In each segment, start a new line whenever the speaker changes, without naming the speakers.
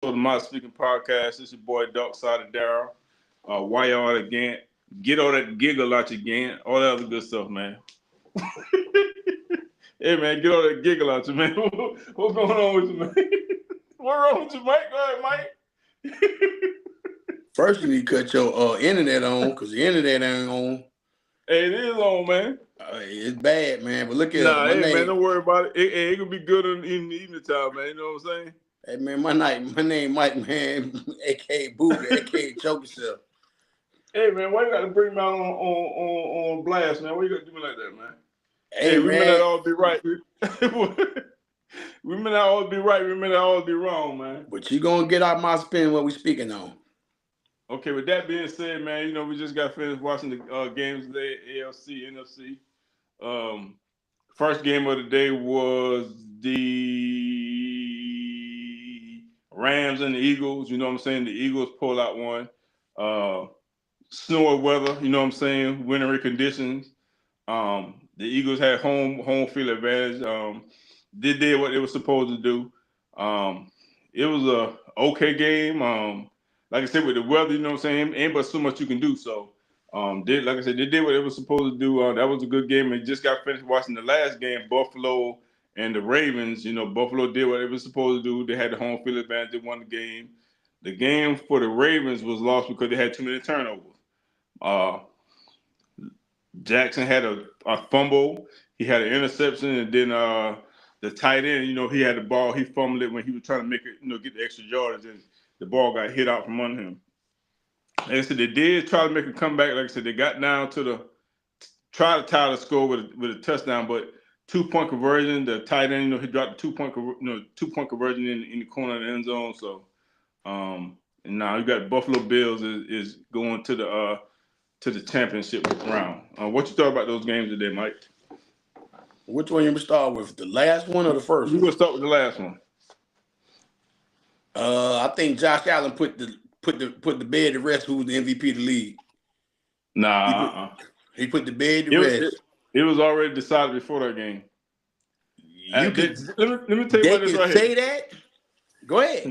episode of My Speaking Podcast. It's your boy Dark Side of Daryl. Why y'all again? Get all that giggle out you again. All that other good stuff, man. Hey man, get all that giggle out you, man. What's going on with you, man? What's wrong with you, Mike? Go ahead, Mike.
First, you need to cut your internet on because the internet ain't on.
Hey, it is on, man.
It's bad, man. But look at
Nah,
my
hey
name.
man, don't worry about it. It could be good in the evening time, man. You know what I'm saying?
Hey man, my name Mike, man, aka Booger, aka Choke Yourself.
Hey man, why you got to bring me out on blast, man? Why you got to do me like that, man?
Hey
we
man,
may not all be right. We may not all be right. We may not all be wrong, man.
but you gonna get out my spin what we speaking on.
Okay, with that being said, man, you know we just got finished watching the games today, AFC, NFC. First game of the day was the Rams and the Eagles. You know what I'm saying? The Eagles pulled out one. Snowy weather, you know what I'm saying? Wintry conditions. The Eagles had home field advantage. They did what they were supposed to do. It was a okay game. Like I said, with the weather, you know what I'm saying, ain't but so much you can do. So, like I said, they did what they were supposed to do. That was a good game. And just got finished watching the last game, Buffalo and the Ravens. You know, Buffalo did what they were supposed to do. They had the home field advantage. They won the game. The game for the Ravens was lost because they had too many turnovers. Jackson had a fumble. He had an interception, and then the tight end, you know, he had the ball. He fumbled it when he was trying to make it, you know, get the extra yardage, and the ball got hit out from under him. Like I said, they did try to make a comeback. Like I said, they got down to try to tie the score with a touchdown, but 2-point conversion. The tight end, you know, he dropped the 2-point conversion in the corner of the end zone. So, and now you got Buffalo Bills is going to the championship round. What you thought about those games today, Mike?
Which one you gonna start with? The last one or the first
We're
one?
gonna start with the last one.
I think Josh Allen put the bed to rest. Who's the MVP of the league?
Nah,
he put the bed to rest.
It was already decided before that game.
You could
let me tell you
they
what this
can
right
say
here.
that. Go ahead.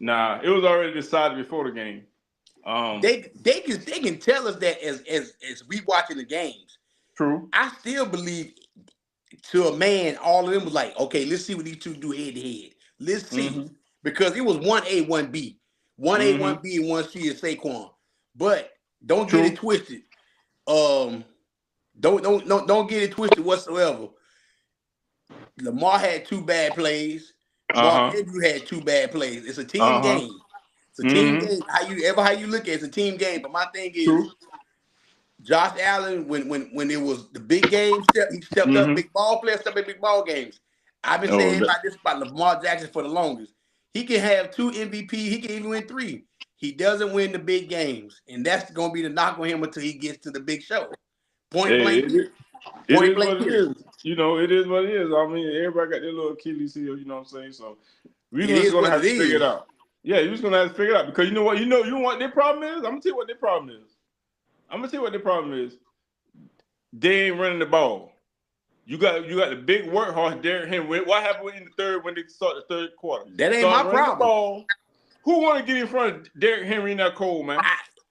Nah, it was already decided before the game.
They can tell us that as we watching the games.
True.
I still believe to a man, all of them was like, okay, let's see what these two do head to head. Let's see. Because it was 1A, 1B. 1A, 1B, and 1C is Saquon. But don't get it twisted. Don't get it twisted whatsoever. Lamar had 2 bad plays. Mark Andrew had 2 bad plays. It's a team game. It's a team game. How you look at it, it's a team game. But my thing is, Josh Allen, when it was the big game, he stepped up, big ball player, stepped up big ball games. I've been saying about Lamar Jackson for the longest. He can have 2 MVP. He can even win 3. He doesn't win the big games, and that's going to be the knock on him until he gets to the big show. Point blank.
It is what it is. You know, it is what it is. I mean, everybody got their little Achilles heel. You know what I'm saying? So we're just gonna have to figure it out. Yeah, you're just gonna have to figure it out because you know what? You know what their problem is. I'm gonna tell you what their problem is. They ain't running the ball. You got the big workhorse, Derrick Henry. What happened in the third when they start the third quarter?
That ain't my problem.
Who want to get in front of Derrick Henry in that cold, man?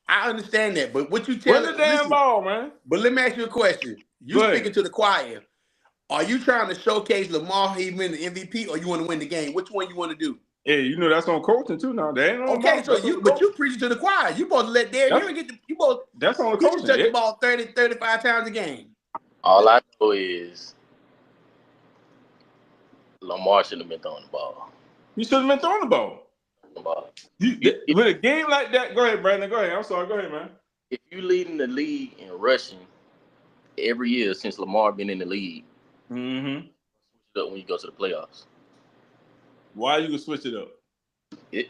I understand that, but what you tell
run the damn ball, man.
But let me ask you a question. You speaking to the choir. Are you trying to showcase Lamar he win the MVP, or you want to win the game? Which one you want to do?
Hey, you know that's on coaching too now. They ain't on
okay, so you preaching to the choir. You supposed to let Derrick Henry get the
that's on the coaching.
He touch the ball 30, 35 times a game.
All I know is Lamar shouldn't have been throwing the ball.
He should have been throwing the ball. With a game like that, go ahead, Brandon. Go ahead. I'm sorry. Go ahead, man.
If you leading the league in rushing every year since Lamar been in the league, switch it up when you go to the playoffs.
Why you can switch it up?
Let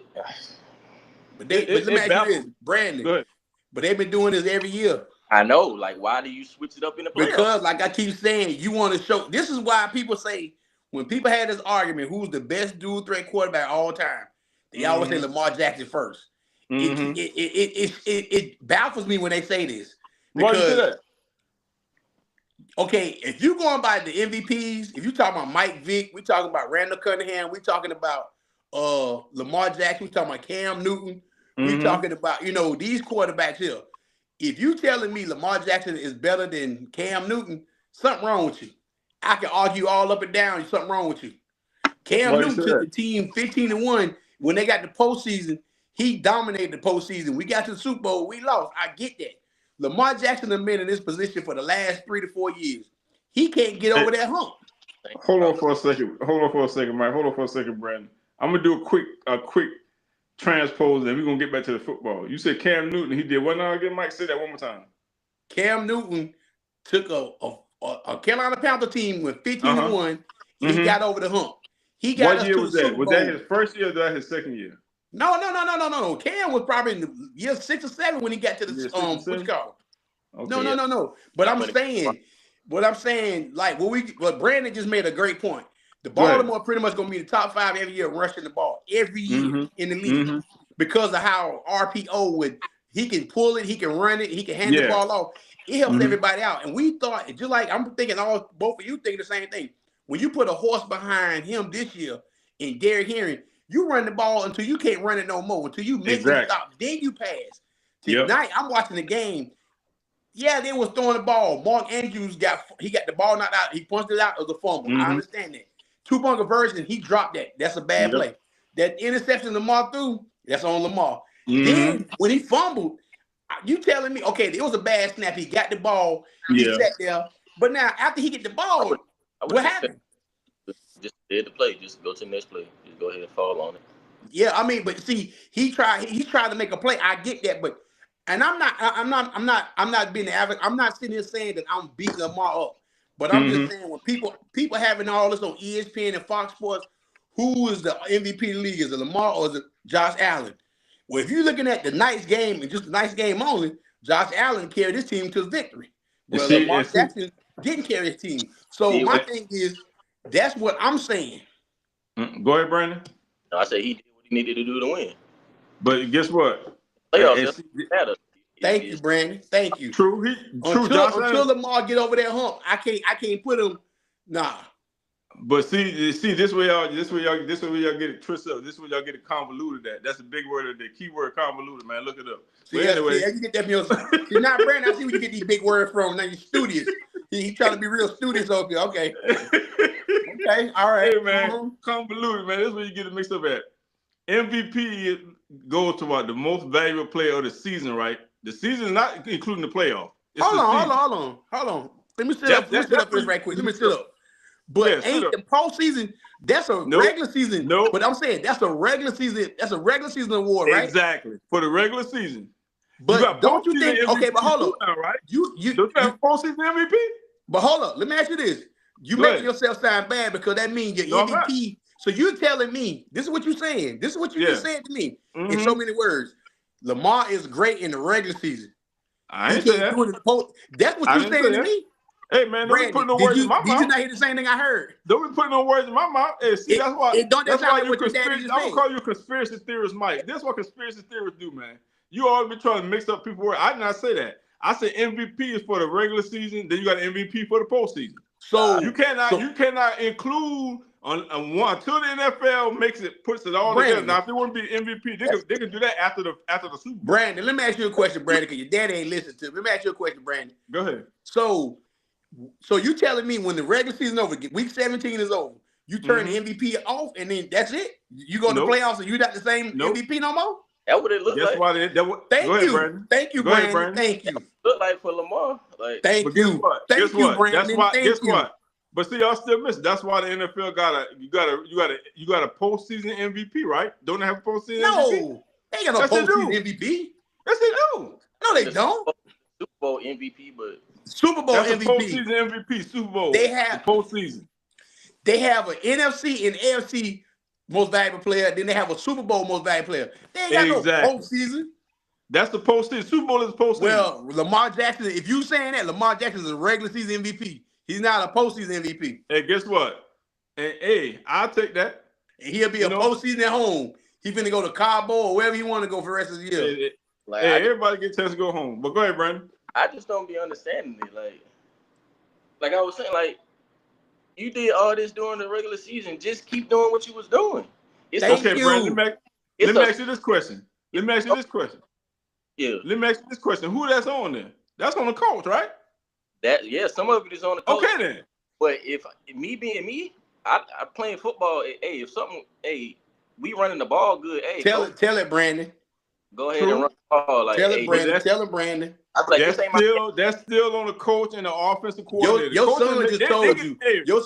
me ask you this, Brandon. But they've been doing this every year.
I know. Like, why do you switch it up in the playoffs?
Because, like I keep saying, you want to show. This is why people say when people had this argument, who's the best dual threat quarterback of all time? They always say Lamar Jackson first. It baffles me when they say this.
Why you say that?
Okay, if you're going by the MVPs, if you're talking about Mike Vick, we're talking about Randall Cunningham, we're talking about Lamar Jackson. We talking about Cam Newton. We talking about, these quarterbacks here. If you telling me Lamar Jackson is better than Cam Newton, something wrong with you. I can argue all up and down. Something wrong with you. Cam Newton took the team 15-1 when they got the postseason. He dominated the postseason. We got to the Super Bowl. We lost. I get that. Lamar Jackson has been in this position for the last 3 to 4 years. He can't get over that hump.
Hold on for a second. Mike. Hold on for a second, Brandon. I'm gonna do a quick transpose, and we're gonna get back to the football. You said Cam Newton. He did what now again, Mike? Say that one more time.
Cam Newton took a Carolina Panther team with 15-1. He got over the hump. He got
what year was that? Was that his first year or was that his second year?
No. Cam was probably in the year 6 or 7 when he got to the what's called. Okay. No. But I'm saying, like what Brandon just made a great point. The Baltimore pretty much gonna be the top 5 every year rushing the ball every year in the league because of how RPO he can pull it, he can run it, he can hand the ball off. It helps everybody out. And we thought, just like I'm thinking, both of you think the same thing. When you put a horse behind him this year in Derrick Henry, you run the ball until you can't run it no more, until you make it stop. Then you pass. Tonight, I'm watching the game. Yeah, they was throwing the ball. Mark Andrews got the ball knocked out. He punched it out. It was a fumble. I understand that. 2-point conversion, he dropped that. That's a bad play. That interception Lamar threw, that's on Lamar. Then when he fumbled, you telling me, okay, it was a bad snap. He got the ball. He sat there. But now, after he get the ball, what happened?
Just did the play. Just go to the next play. Just go ahead and fall on it.
Yeah, I mean, but see, he tried to make a play. I get that, but I'm not being the average. I'm not sitting here saying that I'm beating Lamar up. But I'm just saying, when people having all this on ESPN and Fox Sports, who is the MVP of the league? Is it Lamar or is it Josh Allen? Well, if you're looking at the nice game and just the nice game only, Josh Allen carried his team to victory. Well, Lamar Jackson didn't carry his team. So my thing is, that's what I'm saying.
Go ahead, Brandon.
No, I said he did what he needed to do to win.
But guess what?
Playoffs matter.
Thank you, Brandon. Thank you.
True.
Until Lamar get over that hump, I can't put him. Nah.
But see, this way y'all get it twisted up. This way y'all get it convoluted. That's a big word. The key word convoluted, man. Look it up.
See, anyway, you get that from yourself. You're not Brandon. I see where you get these big words from. Now you're studious. He trying to be real studious over here. Okay. Okay. All right.
Hey, man. Convoluted, man. This is where you get it mixed up at. MVP goes to what? The most valuable player of the season, right? The season is not including the playoff.
Hold on. Let me sit up this right quick. Let me sit up. But ain't the postseason? That's a regular season. No, but I'm saying that's a regular season. That's a regular season award, right?
Exactly, for the regular season.
But don't you think? MVP okay, but hold on.
Right? You have postseason MVP.
But hold up. Let me ask you this: you making yourself sound bad because that means your MVP. So you're telling me this is what you're saying. This is what you just said to me in so many words. Lamar is great in the regular season.
I ain't say that.
That's what you're saying to me.
Hey man, don't be putting no words in my mouth.
Did you not hear the same thing I heard?
Don't be putting no words in my mouth. Hey, see, that's why you conspiracy. I'm gonna call you a conspiracy theorist, Mike. That's what conspiracy theorists do, man. You always be trying to mix up people's words. I did not say that. I said MVP is for the regular season. Then you got an MVP for the postseason. So you cannot include on one until the NFL puts it all together. Now, if it wouldn't be MVP, they could do that after the Super Bowl.
Brandon, let me ask you a question, Brandon, because your daddy ain't listening to me. Let me ask you a question, Brandon.
Go ahead.
So you telling me when the regular season over, week 17 is over, you turn the MVP off, and then that's it? You go to the playoffs, and you got the same MVP no more?
That's what it looks like.
Thank you, Brandon. Thank you.
Look like for Lamar.
Thank you, Brandon.
Guess what? But see, y'all still miss. That's why the NFL you got a postseason MVP, right? Don't they have a postseason MVP?
No, they ain't got no postseason MVP.
Yes, they do.
No, they don't.
Super Bowl MVP, but
Super Bowl MVP.
Postseason MVP, Super Bowl.
They have
the postseason.
They have an NFC and AFC most valuable player. Then they have a Super Bowl most valuable player. They ain't got no postseason.
That's the postseason. Super Bowl is the postseason.
Well, Lamar Jackson. If you saying that, Lamar Jackson is a regular season MVP. He's not a postseason MVP.
Hey, guess what? Hey, I'll take that.
And he'll be a postseason at home. He's finna go to Cabo or wherever he want to go for the rest of the year.
Everybody gets a chance to go home. But go ahead, Brandon.
I just don't be understanding it. Like I was saying, like, you did all this during the regular season. Just keep doing what you was doing.
Okay, Brandon, let me ask you this question.
Yeah.
Let me ask you this question. Who that's on there? That's on the coach, right?
Some of it is on the coach.
Okay then.
But if me being me, I playing football. Hey, we running the ball good. Hey,
tell it, Brandon.
Go ahead and run the ball. Like,
tell it, Brandon. Tell it, Brandon.
Like,
that's still on the coach and the offensive coordinator.
Your son just told you. Your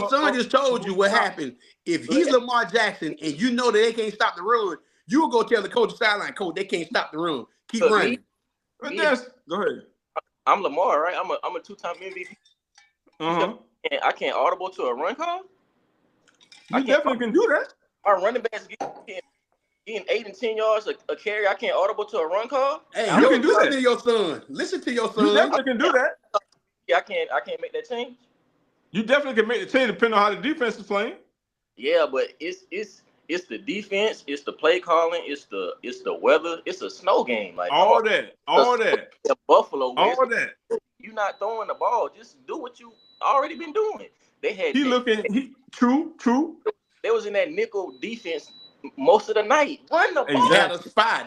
son just told you what happened. If he's Lamar Jackson and you know that they can't stop the run, you will go tell the coach sideline, coach, they can't stop the run. Keep running.
Go ahead.
I'm Lamar, right? I'm a 2-time MVP. And I can't audible to a run call.
You definitely can do that.
Our running backs getting 8 and 10 yards a carry. I can't audible to a run call.
Hey, you can do that to your son. Listen to your son.
You definitely can do that.
Yeah, I can't make that change.
You definitely can make the change depending on how the defense is playing.
Yeah, but it's the defense, it's the play calling, it's the weather, it's a snow game. Like
all that.
The Buffalo.
All that.
You're not throwing the ball. Just do what you already been doing.
True.
They was in that nickel defense most of the night. Run the ball.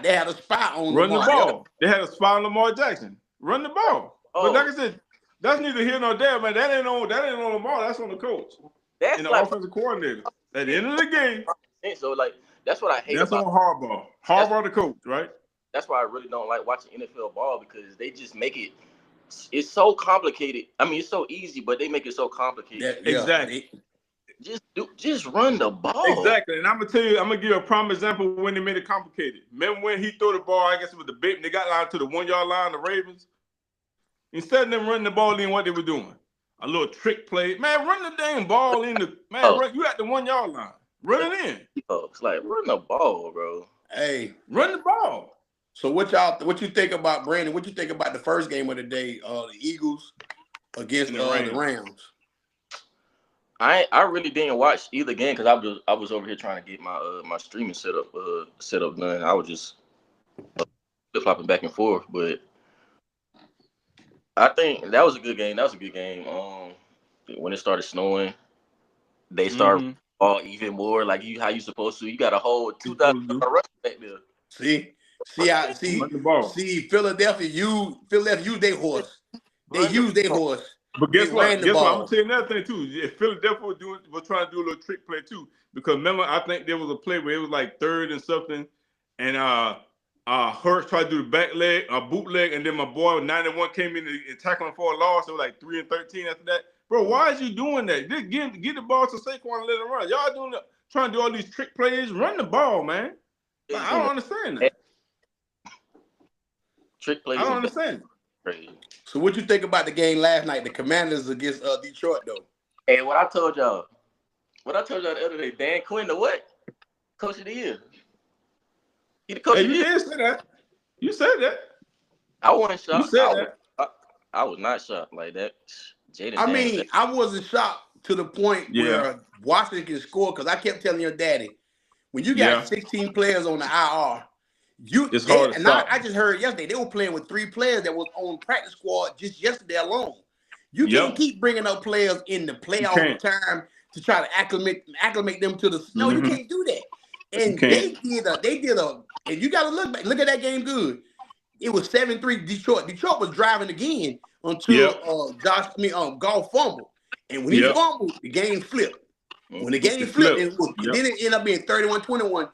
They had a spy on
Run
Lamar.
The ball. They had a spy on Lamar Jackson. Run the ball. But like I said, that's neither here nor there, man. That ain't on Lamar. That's on the coach.
That's
and the offensive coordinator. At the end of the game.
So like that's what I hate.
That's on Harbaugh. Harbaugh the coach, right?
That's why I really don't like watching NFL ball because they just make it. It's so complicated. I mean, it's so easy, but they make it so complicated.
Exactly.
Just run the ball.
Exactly. And I'm gonna give you a prime example when they made it complicated. Remember when he threw the ball, I guess it was the bait, they got down to the 1 yard line, the Ravens. Instead of them running the ball in, what they were doing? A little trick play. Man, run the dang ball in the you at the 1 yard line. Run it in.
It's like run the ball, bro.
Hey,
run the ball.
So what you think about Brandon? What you think about the first game of the day, the Eagles against the Rams?
I really didn't watch either game because I was over here trying to get my streaming setup done. I was just flip flopping back and forth, but I think that was a good game. When it started snowing, they started ball even more like how you supposed to. You got a whole 2,000 rush back there.
See, Philadelphia used their horse. They used their horse.
But guess what? I'm gonna tell you another thing too. If Philadelphia was trying to do a little trick play too, because remember, I think there was a play where it was like 3rd and something, and Hurts tried to do the back leg, a bootleg, and then my boy 91 came in and tackled him for a loss. It was like 3 and 13 after that. Bro, why is you doing that? Just get the ball to Saquon and let him run. Y'all trying to do all these trick plays. Run the ball, man. Like, I don't understand that.
Trick plays.
I don't understand.
So what you think about the game last night, the Commanders against Detroit, though?
Hey, what I told y'all the other day, Dan Quinn, the what? Coach of the year. He the coach of the year.
You did say that. You said that.
I wasn't shocked.
You said that.
I was not shocked like that.
I wasn't shocked to the point where Washington can score because I kept telling your daddy, when you got 16 players on the IR, it's hard to stop. I just heard yesterday they were playing with 3 players that was on practice squad just yesterday alone. You can't keep bringing up players in the playoff time to try to acclimate them to the. No, you can't do that. And they did a. And you got to look at that game good. It was 7-3 Detroit. Detroit was driving again until Goff fumbled. And when he fumbled, the game flipped. When the game flipped, then it ended up being 31-21.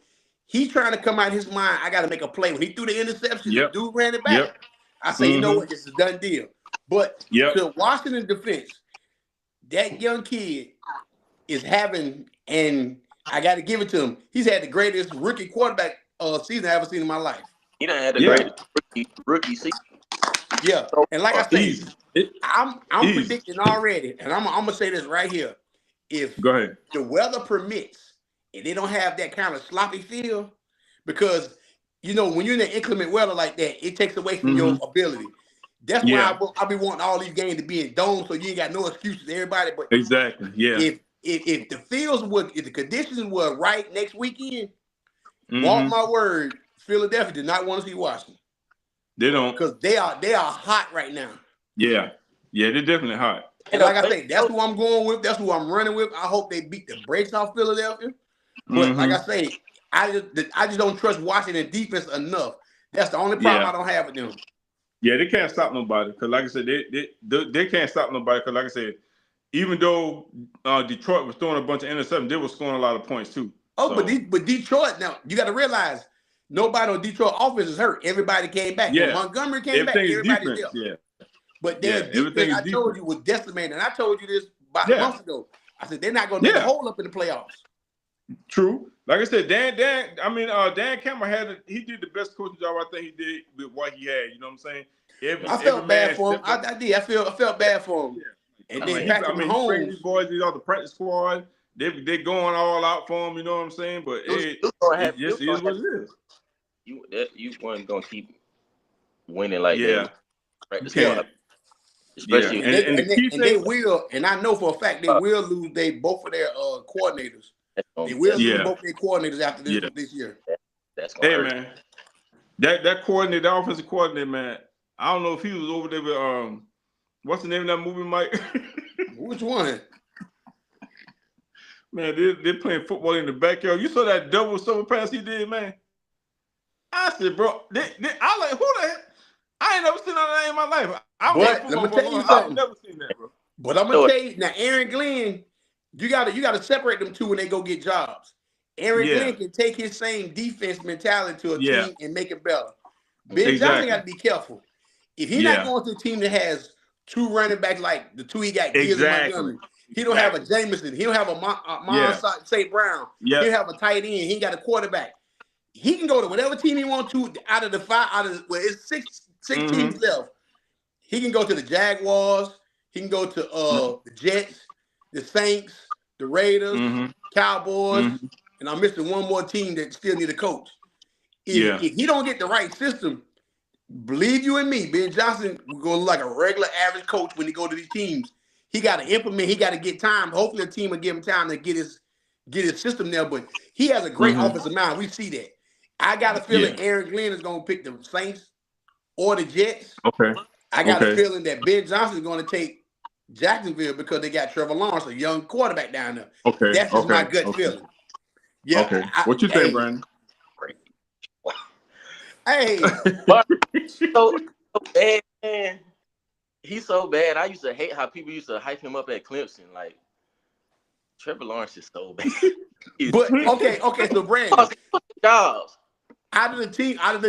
He's trying to come out of his mind, I got to make a play. When he threw the interception, the dude ran it back. I say, you know what, it's a done deal. But to Washington defense, that young kid is having, and I got to give it to him, he's had the greatest rookie quarterback season I've ever seen in my life.
He done had the greatest rookie season.
Yeah, and like I said, I'm predicting already, and I'm going to say this right here. If the weather permits, and they don't have that kind of sloppy feel, because, when you're in the inclement weather like that, it takes away from your ability. That's why I be wanting all these games to be in domes, so you ain't got no excuses, everybody. But
exactly,
if the fields if the conditions were right next weekend, mark my word, Philadelphia did not want to see Washington.
They don't,
because they are hot right now.
Yeah, they're definitely hot.
And like I say, that's who I'm going with. That's who I'm running with. I hope they beat the brakes off Philadelphia. But like I say, I just don't trust Washington defense enough. That's the only problem I don't have with them.
Yeah, they can't stop nobody because, like I said, they can't stop nobody because, like I said, even though Detroit was throwing a bunch of interceptions, they were scoring a lot of points too.
Oh, so. but Detroit, now you got to realize nobody on Detroit offense is hurt. Everybody came back.
Yeah,
when Montgomery came back, everybody's there.
Yeah,
but their defense, I told you, was decimated. And I told you this about months ago. I said they're not going to make a hole up in the playoffs.
True. Like I said, Dan Campbell he did the best coaching job I think he did with what he had. You know what I'm saying?
I felt bad for him. I did. I felt bad for him. Yeah. And then Patrick Mahomes,
these boys, these are the practice squad. They going all out for him. You know what I'm saying? But it just is what it is.
You weren't gonna keep winning like that.
Especially and they will. And I know for a fact they will lose both of their coordinators. They will lose both their coordinators after this year.
That's gonna hurt.
Man, that coordinator, that offensive coordinator, man. I don't know if he was over there with what's the name of that movie, Mike?
Which one?
Man, they're playing football in the backyard. You saw that double silver pass he did, man. I said, bro, I like who the heck? I ain't never seen that in my life.
Let me tell you something.
I've never seen that, bro.
But I'm gonna tell you now, Aaron Glenn, you gotta separate them two when they go get jobs. Aaron Glenn can take his same defense mentality to a team and make it better. Ben Johnson got to be careful. If he's not going to a team that has two running backs like the two he got, Gibbs and Montgomery, he don't have a Jameson, he don't have a St. Brown, he don't have a tight end, he ain't got a quarterback. He can go to whatever team he wants to out of the five, it's six teams left. He can go to the Jaguars, he can go to the Jets, the Saints, the Raiders, Cowboys, and I'm missing one more team that still need a coach. If he don't get the right system, believe you and me, Ben Johnson going to look like a regular average coach when he go to these teams. He got to implement. He got to get time. Hopefully, the team will give him time to get his system there. But he has a great offensive mind. We see that. I got a feeling Aaron Glenn is going to pick the Saints or the Jets.
Okay.
I got a feeling that Ben Johnson is going to take Jacksonville because they got Trevor Lawrence, a young quarterback down there.
Okay.
That's just my gut feeling. Yeah.
Okay. What you think, Brandon?
Hey,
so bad, man. He's so bad. I used to hate how people used to hype him up at Clemson. Like Trevor Lawrence is so bad.
But okay. So Brandon,
jobs
out of the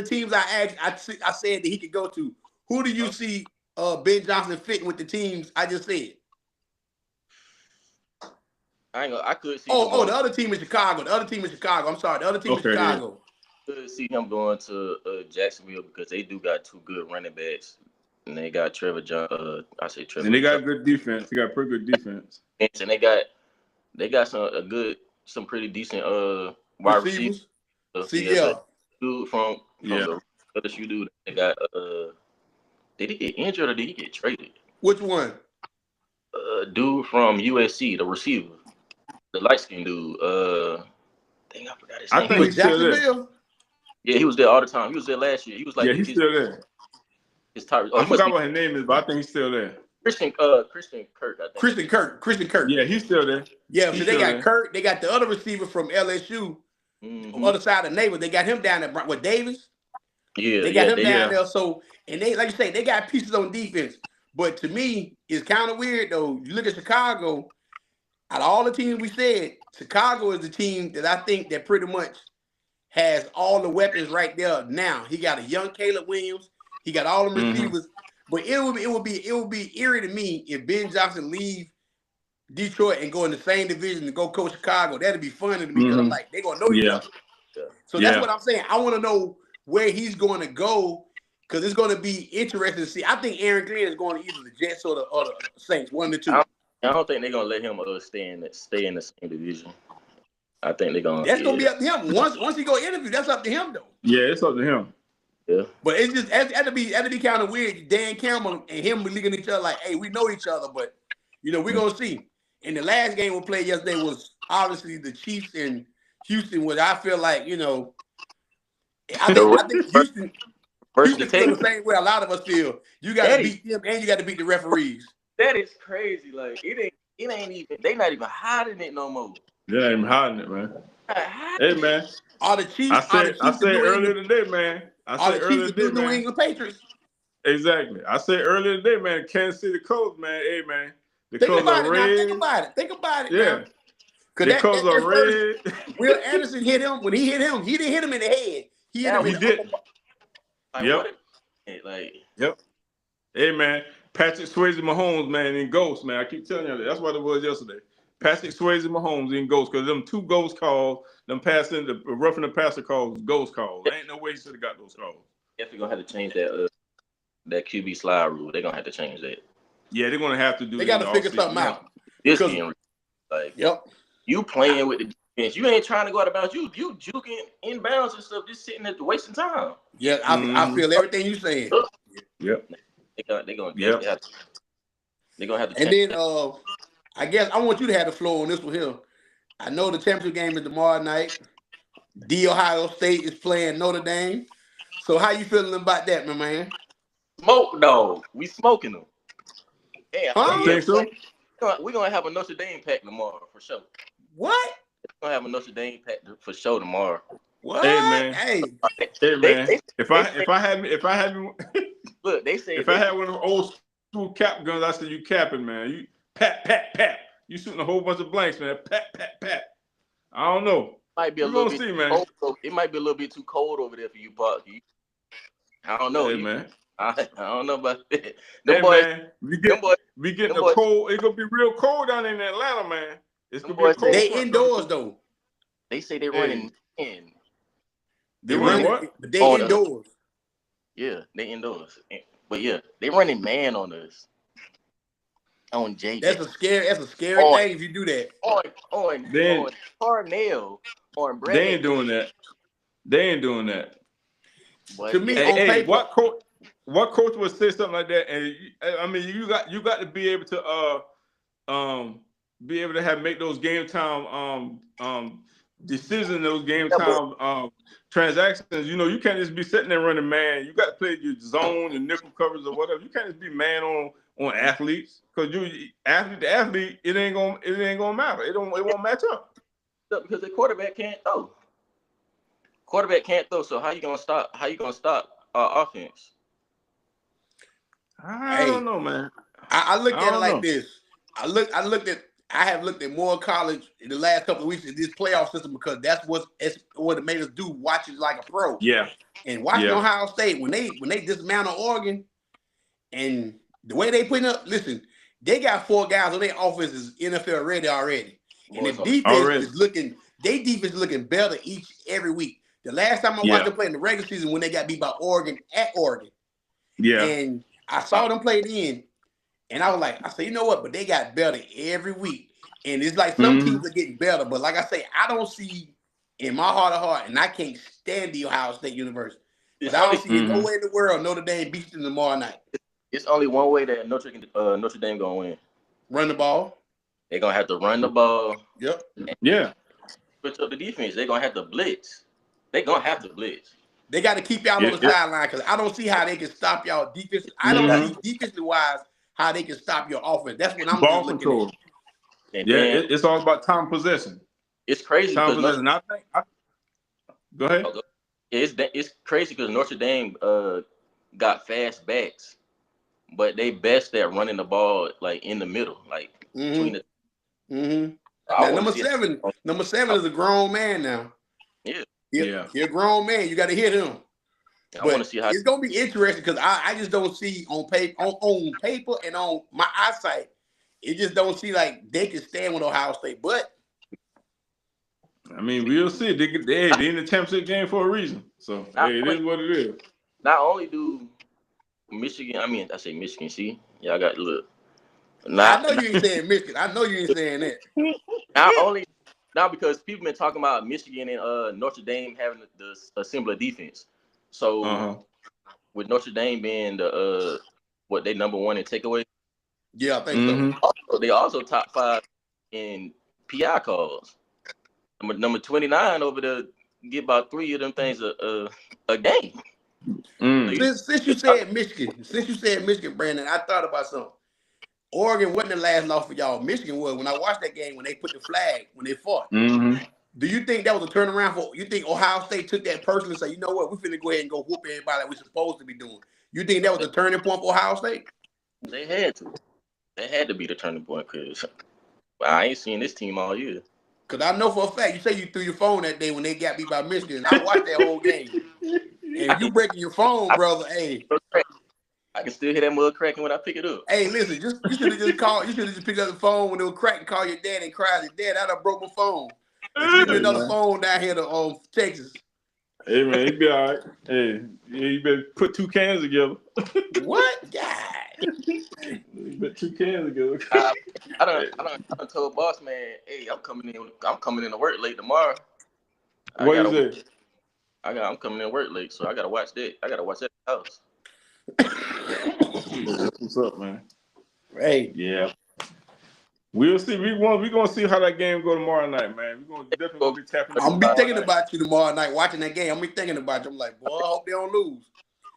teams I said that he could go to, who do you see Ben Johnson fitting with the teams I just said?
I could see.
The other team is Chicago. I'm sorry. The other team is Chicago.
Could see him going to Jacksonville because they do got two good running backs, and they got Trevor.
And they got good defense. They got pretty good defense.
And they got some pretty decent wide receivers. Dude from the LSU dude. They got did he get injured or did he get traded?
Which one?
Dude from USC, the receiver, the light skinned dude. Dang, I forgot his name.
I think he's still there.
Yeah, he was there all the time. He was there last year. He was like,
he's still there.
His type.
I forgot what his name is, but I think he's still there.
Christian Kirk, I think.
Christian Kirk.
Yeah, he's still there.
Yeah, so they got Kirk. They got the other receiver from LSU on the other side of the neighbor. They got him down there with Davis.
Yeah,
they got him down there. So, and they, like you say, they got pieces on defense. But to me, it's kind of weird though. You look at Chicago. Out of all the teams we said, Chicago is the team that I think that pretty much has all the weapons right there now. He got a young Caleb Williams. He got all the receivers. But it would be eerie to me if Ben Johnson leave Detroit and go in the same division to go coach Chicago. That'd be funny to me because I'm like, they're gonna know each other. So that's what I'm saying. I want to know where he's going to go because it's going to be interesting to see. I think Aaron Glenn is going to either the Jets or the Saints, one of the two.
I don't think they're gonna let him stay in the same division. I think they're gonna.
That's gonna be up to him. Once he go interview, that's up to him though.
Yeah, it's up to him.
Yeah.
But it's just that'd be kind of weird. Dan Campbell and him looking at each other like, hey, we know each other, but we're gonna see. And the last game we played yesterday was obviously the Chiefs in Houston, which I feel like, I think Houston feels the same way a lot of us feel. You gotta beat them and you gotta beat the referees.
That is crazy. Like it ain't even. They not even hiding it no more.
They're not even hiding it, man. Hey man,
Are the Chiefs?
I said earlier today, man.
Are the Chiefs the New England Patriots?
Exactly. I said earlier today, man. Kansas City Colts, man. Hey man, the
Think
colors
about
are
it now.
red.
Think about it
Yeah.
now.
The colors are red.
Will Anderson hit him. When he hit him, he didn't hit him in the head. He hit him in the upper.
Yep.
Yep. Hey man, Patrick Swayze Mahomes, man, in Ghost, man. I keep telling you that. That's what it was yesterday. Patrick Swayze Mahomes in Ghost, because them 2 ghost calls, them passing the roughing the passer calls, ghost calls. Ain't no way he should have got those calls.
Definitely gonna have to change that QB slide rule. They're gonna have to change that.
Yeah, they're gonna have to do.
They got to figure something out.
This game, like, you playing with the defense. You ain't trying to go out about you. You juking inbounds and stuff, just sitting at the wasting time.
Yeah, I feel everything you saying.
Yep.
They're gonna have to.
And then I guess I want you to have the floor on this one here. I know the championship game is tomorrow night. The Ohio State is playing Notre Dame. So how you feeling about that, my man?
Smoke dog. We smoking them. Yeah,
huh?
Think so?
We're gonna have a Notre Dame pack tomorrow for sure.
What?
We're gonna have a Notre Dame pack for sure tomorrow.
What?
Hey man.
Hey
man. If I had
look, they say
if I had one of them old school cap guns, I said you capping, man. You pat. You shooting a whole bunch of blanks, man. Pat. I don't know.
Might be a little bit man. Cold. It might be a little bit too cold over there for you, Park. I don't know.
Hey, man.
I don't know about that.
Man, we getting the cold. It's gonna be real cold down in Atlanta, man. It's gonna be cold.
They indoors though.
They say they running in.
They running what? They indoors.
Yeah, they indoors. But yeah, they running man on us. On JJ.
That's a scary thing if you do that.
On Parnell, on Brad.
They ain't doing that.
But to me,
on paper, what coach would say something like that? And I mean, you got to be able to have make those game time decisions, those game time transactions. You know, you can't just be sitting there running man. You got to play your zone, your nickel covers or whatever. You can't just be man on athletes, because you athlete to athlete, it ain't gonna matter. It won't match up.
Because the quarterback can't throw. So how you gonna stop our offense?
I don't know, man.
I look at it like this. I have looked at more college in the last couple of weeks in this playoff system, because that's what it made us do, watching like a pro.
Yeah.
And watching Ohio State when they dismantle Oregon, and the way they put up, listen, they got 4 guys on their offense is NFL ready already. And the defense is looking better every week. The last time I watched them play in the regular season, when they got beat by Oregon at Oregon. Yeah. And I saw them play then, and I was like, you know what? But they got better every week. And it's like some teams are getting better. But like I say, I don't see in my heart of heart, and I can't stand the Ohio State University. But I don't see no way in the world Notre Dame beats them tomorrow night.
It's only one way that Notre Dame gonna win.
Run the ball.
They're gonna have to run the ball.
Yep.
Yeah.
Switch up the defense. They're gonna have to blitz. They got to keep y'all on the sideline, because I don't see how they can stop y'all defense. I don't see defensively wise how they can stop your offense. That's what I'm
ball
looking
control.
At.
It's all about time possession.
It's crazy.
Time possession. Go ahead.
It's crazy because Notre Dame got fast backs, but they best at running the ball like in the middle, like between the.
Now, number seven is a grown man now.
Yeah.
He's a grown man. You got to hit him.
I want to see how
it's gonna be interesting, because I just don't see on paper and on my eyesight, it just don't see like they can stand with Ohio State. But
I mean, we'll see. They in the championship game for a reason. So it is what it is.
Not only do Michigan, I say Michigan. See, y'all got to look.
I know you ain't saying Michigan. I know you ain't saying that.
Now because people been talking about Michigan and Notre Dame having a similar defense. So with Notre Dame being the they number 1 in takeaway.
Yeah, I think
so. They also top 5 in PI calls. Number 29 over there get about 3 of them things a game.
Since you said Michigan, Brandon, I thought about something. Oregon wasn't the last loss for y'all. Michigan was. When I watched that game, when they put the flag, when they fought. Do you think that was a turnaround for? You think Ohio State took that personally and said, you know what, we finna go ahead and go whoop everybody like we're supposed to be doing? You think that was a turning point for Ohio State?
They had to. That had to be the turning point because I ain't seen this team all year.
Because I know for a fact, you say you threw your phone that day when they got beat by Michigan. I watched that whole game. And if you breaking your phone, brother, hey.
I can still hear that mud cracking when I pick it up.
Hey, listen, you should have just called. You should have just picked up the phone when it was cracking, call your dad and cry. Dad, I done broke my phone. Give me another phone down here to Texas.
Hey man, he be all right. Hey, you better put 2 cans together.
What? God.
You put 2 cans together.
I done told boss man, hey, I'm coming in to work late tomorrow.
What is it?
I'm coming in to work late, so I gotta watch that. I gotta watch that at the house.
That's what's up, man.
Hey.
Yeah. We'll see. We're gonna see how that game go tomorrow night, man. We're gonna definitely be tapping.
I'm gonna be thinking about you tomorrow night, watching that game. I'm gonna be thinking about you. I'm like, boy, I hope they don't lose.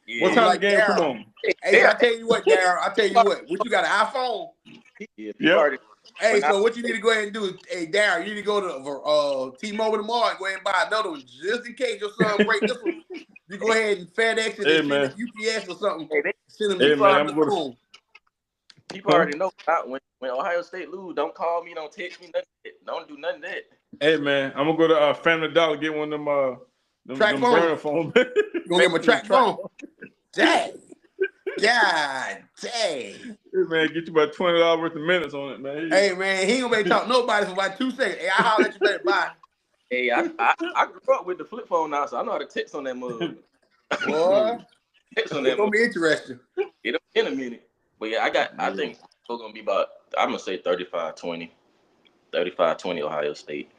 Yeah. What time the game come on?
Hey, I tell you what, Darryl. I tell you what you got an iPhone?
Yeah.
Hey, so what you need to go ahead and do is, hey, Darryl, you need to go to T-Mobile tomorrow and go ahead and buy another one just in case your son break this one. You go ahead and FedEx it and send it UPS or something. Send them the phone.
People already know when Ohio State lose, don't call me, don't text me, nothing. Don't do nothing of that.
Hey man, I'm gonna go to Family Dollar, get one of them
track
burner phone.
You gonna get my track phone? Dang. God dang.
Hey man, get you about $20 worth of minutes on it, man.
Hey man, he ain't gonna be talk nobody for about 2 seconds. Hey, I holler at you later. Bye.
Hey, I grew up with the flip phone now, so I know how to text on that mug.
Boy,
text on that.
It's gonna be interesting.
It'll in a minute. But yeah, I think we're gonna be about, I'm gonna say 35-20. 35-20 Ohio State.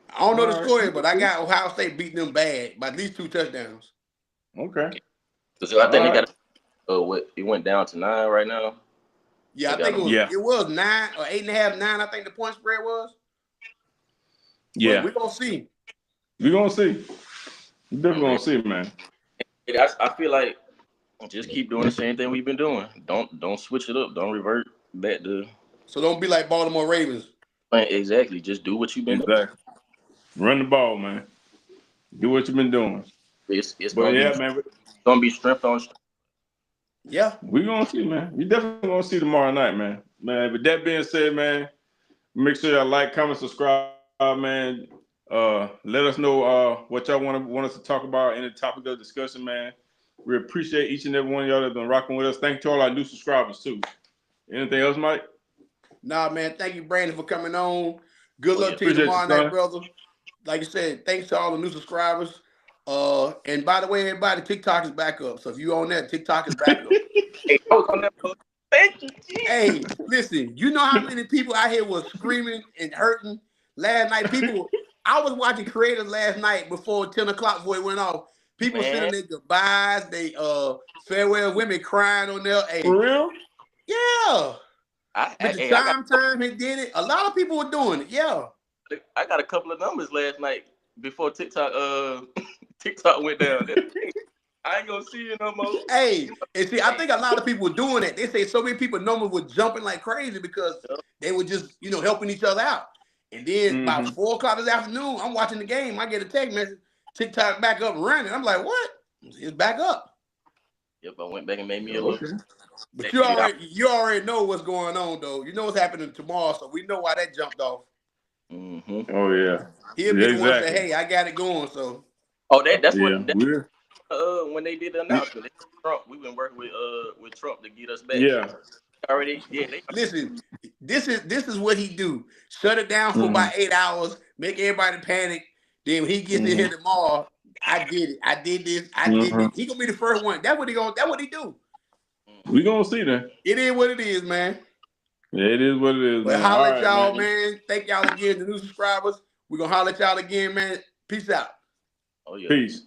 I don't know the score, but I got Ohio State beating them bad by at least 2 touchdowns.
Okay.
So I think they got it went down to 9 right now.
Yeah, I think it was 9 or 8.5, 9. I think the point spread was.
Yeah,
but we're gonna see.
We're gonna see. We're definitely gonna see, man.
I feel like just keep doing the same thing we've been doing. Don't switch it up. Don't revert back to.
So don't be like Baltimore Ravens.
Exactly. Just do what you've been doing.
Run the ball, man. Do what you've been doing.
It's gonna be strength on strength.
Yeah.
We're gonna see, man. We definitely gonna see tomorrow night, man. But that being said, man, make sure y'all like, comment, subscribe, man. Let us know what y'all want us to talk about in the topic of discussion, man. We appreciate each and every one of y'all that's been rocking with us. Thank you to all our new subscribers too. Anything else, Mike?
Nah, man. Thank you, Brandon, for coming on. Good luck to you tomorrow night, brother. Like I said, thanks to all the new subscribers. And by the way, everybody, TikTok is back up. So if you on that, TikTok is back up.
Thank you.
Hey, listen, you know how many people out here was screaming and hurting last night? I was watching creators last night before 10 o'clock before it went off. People sending their goodbyes, they farewell, women crying on there. Hey,
for real?
Yeah. With the time he did it, a lot of people were doing it. Yeah.
I got a couple of numbers last night before TikTok went down. I ain't gonna see you no more.
Hey, and see, I think a lot of people were doing that. They say so many people numbers were jumping like crazy because they were just, helping each other out. And then by 4 o'clock this afternoon, I'm watching the game. I get a text message, TikTok back up and running. I'm like, what? It's back up.
Yep, I went back and made me a look.
But you already know what's going on, though. You know what's happening tomorrow, so we know why that jumped off.
Mm-hmm. Oh yeah.
He'll be the one say, "Hey, I got it going." So.
Oh, that's what. When they did the announcement, we been working with Trump to get us back.
Yeah.
Listen, this is what he do. Shut it down for about 8 hours, make everybody panic. Then when he gets in here tomorrow, I did it. I did this. I did this. He gonna be the first one. That's what he do.
We gonna see that.
It is what it is, man.
Yeah, it is what it is.
But holler at y'all, man. Thank y'all again, the new subscribers. We're gonna holler at y'all again, man. Peace out.
Oh yeah.
Peace.